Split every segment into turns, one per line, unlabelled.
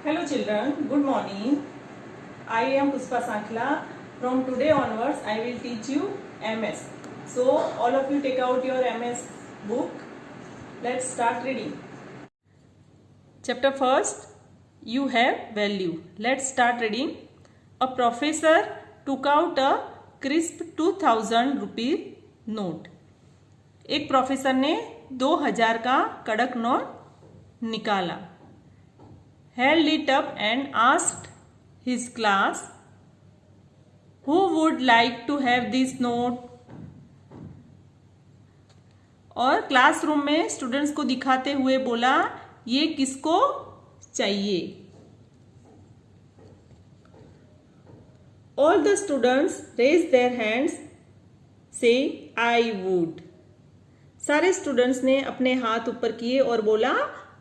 Hello children, good morning. I am Puspa Sankla. From today onwards, I will teach you MS. So all of you take out your MS book. Let's start reading. Chapter first, you have value. Let's start reading. A professor took out a crisp 2000 rupee note. एक professor ने 2000 का कड़क note निकाला. Held it up and asked his class, who would like to have this note? और classroom में students को दिखाते हुए बोला, ये किसको चाहिए? All the students raised their hands, saying, I would. सारे स्टूडेंट्स ने अपने हाथ ऊपर किए और बोला,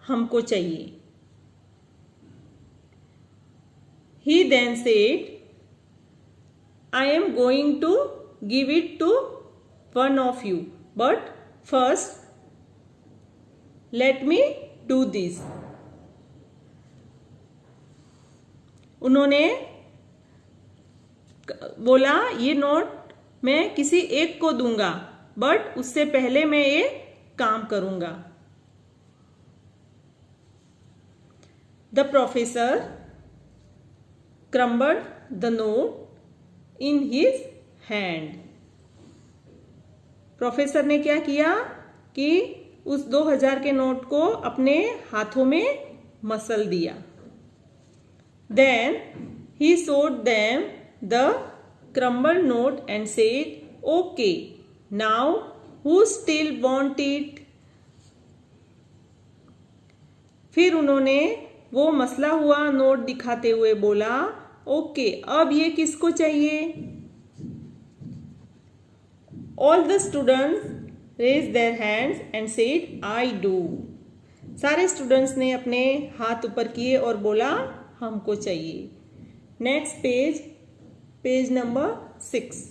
हमको चाहिए. He then said, I am going to give it to one of you, but first let me do this. उन्होंने बोला, ये नोट मैं किसी एक को दूंगा, बट उससे पहले मैं ये काम करूंगा. The professor crumbled the note in his hand. Professor ने क्या किया कि उस 2000 के नोट को अपने हाथों में मसल दिया. Then he showed them the crumbled note and said, okay, now who still want it? फिर उन्होंने वो मसला हुआ नोट दिखाते हुए बोला, ओके, अब ये किसको चाहिए? All the students raised their hands and said, I do. सारे स्टूडेंट्स ने अपने हाथ ऊपर किए और बोला, हमको चाहिए. Next page, page number 6.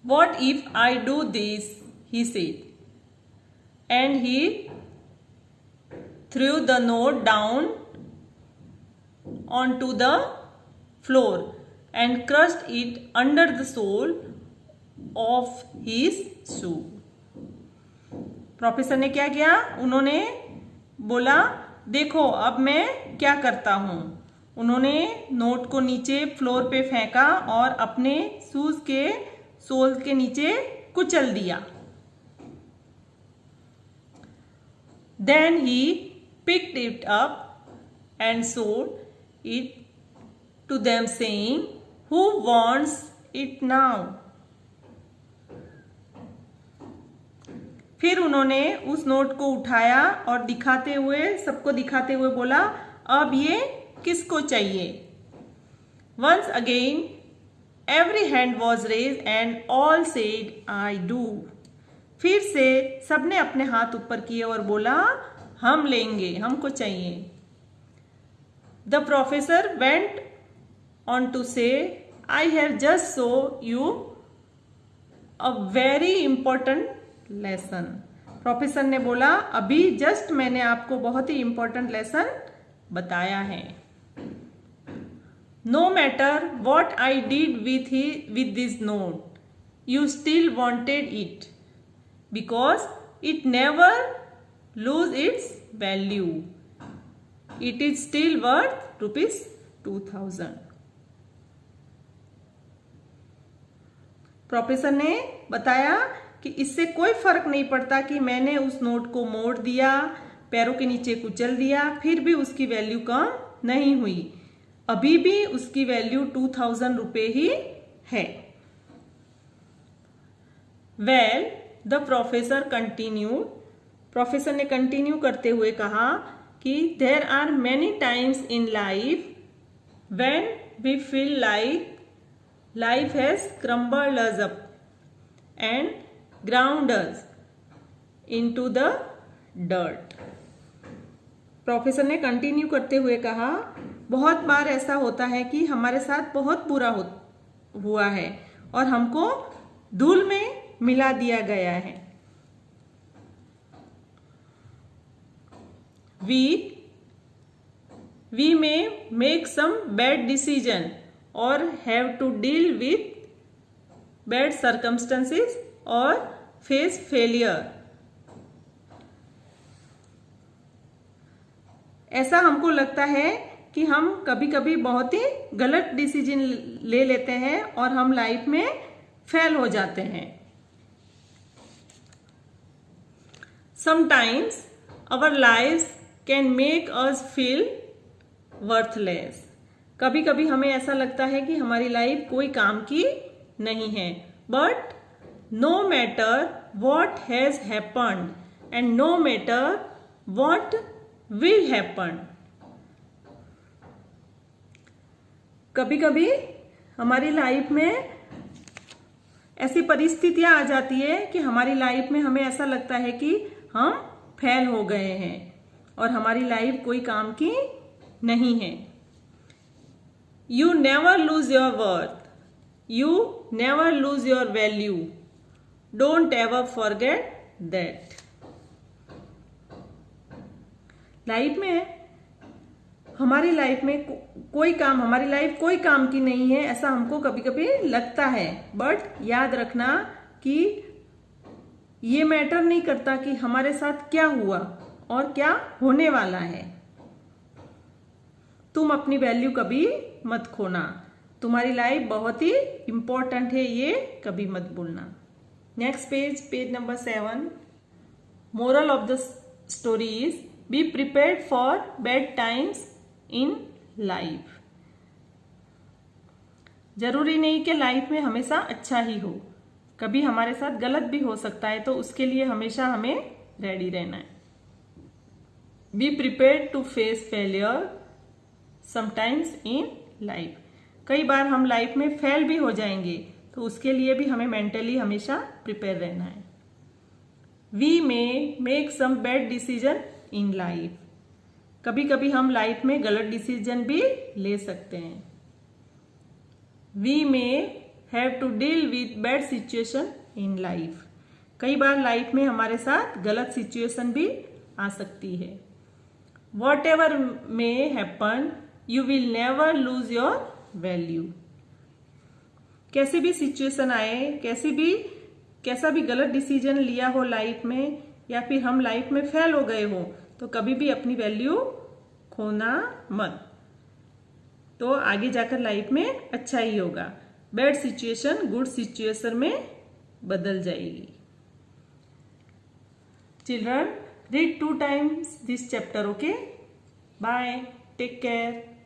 What if I do this? He said. And he threw the note down onto the floor and crushed it under the sole of his shoe. Professor ने क्या किया? उन्होंने बोला, देखो अब मैं क्या करता हूं. उन्होंने नोट को नीचे फ्लोर पे फेंका और अपने शूज के सोल के नीचे कुचल दिया. Then he picked it up and showed it to them, saying, who wants it now? फिर उन्होंने उस नोट को उठाया और दिखाते हुए, सबको दिखाते हुए बोला, अब ये किसको चाहिए? Once again every hand was raised and all said, I do. फिर से सबने अपने हाथ ऊपर किए और बोला, हम लेंगे, हमको चाहिए. The professor went on to say, I have just shown you a very important lesson. Professor ने बोला, अभी जस्ट मैंने आपको बहुत ही इंपॉर्टेंट लेसन बताया है. No matter what I did with this note, you still wanted it. Because it never lose its value. It is still worth rupees 2000. Professor ने बताया कि इससे कोई फर्क नहीं पड़ता कि मैंने उस नोट को मोड़ दिया, पैरों के नीचे कुचल दिया, फिर भी उसकी वैल्यू कम नहीं हुई. अभी भी उसकी वैल्यू 2000 रुपए ही है. Well, the professor continued. Professor ने कंटिन्यू करते हुए कहा कि there are many times in life when we feel like life has crumbled us up and ground us into the dirt. Professor ने कंटिन्यू करते हुए कहा, बहुत बार ऐसा होता है कि हमारे साथ बहुत बुरा हुआ है और हमको धूल में मिला दिया गया है. we may make some bad decision or have to deal with bad circumstances or face failure. ऐसा हमको लगता है कि हम कभी कभी बहुत ही गलत डिसीजन ले लेते हैं और हम लाइफ में फेल हो जाते हैं. Sometimes our lives can make us feel worthless. कभी कभी हमें ऐसा लगता है कि हमारी लाइफ कोई काम की नहीं है. But no matter what has happened and no matter what will happen, कभी कभी हमारी लाइफ में ऐसी परिस्थितियां आ जाती है कि हमारी लाइफ में हमें ऐसा लगता है कि हम फेल हो गए हैं और हमारी लाइफ कोई काम की नहीं है. You never lose your worth, you never lose your value, don't ever forget that. Life में हमारी लाइफ में हमारी लाइफ कोई काम की नहीं है, ऐसा हमको कभी कभी लगता है. बट याद रखना कि ये मैटर नहीं करता कि हमारे साथ क्या हुआ और क्या होने वाला है. तुम अपनी वैल्यू कभी मत खोना. तुम्हारी लाइफ बहुत ही इंपॉर्टेंट है, ये कभी मत भूलना. Next page number 7. Moral of the story is be prepared for bad times in life. जरूरी नहीं कि लाइफ में हमेशा अच्छा ही हो, कभी हमारे साथ गलत भी हो सकता है, तो उसके लिए हमेशा हमें रेडी रहना है. Be prepared to face failure sometimes in life. कई बार हम लाइफ में फेल भी हो जाएंगे, तो उसके लिए भी हमें मेंटली हमेशा प्रिपेयर रहना है. We may make some bad decision in life. कभी कभी हम लाइफ में गलत डिसीजन भी ले सकते हैं. We may have to deal with bad situation in life. कई बार लाइफ में हमारे साथ गलत सिचुएशन भी आ सकती है. What ever may happen, you will never lose your value. कैसी भी सिचुएशन आए, कैसा भी गलत डिसीजन लिया हो लाइफ में, या फिर हम लाइफ में फेल हो गए हो, तो कभी भी अपनी वैल्यू खोना मत. तो आगे जाकर लाइफ में अच्छा ही होगा. बैड सिचुएशन गुड सिचुएशन में बदल जाएगी. Children, read 2 times this chapter. Okay, bye, take care.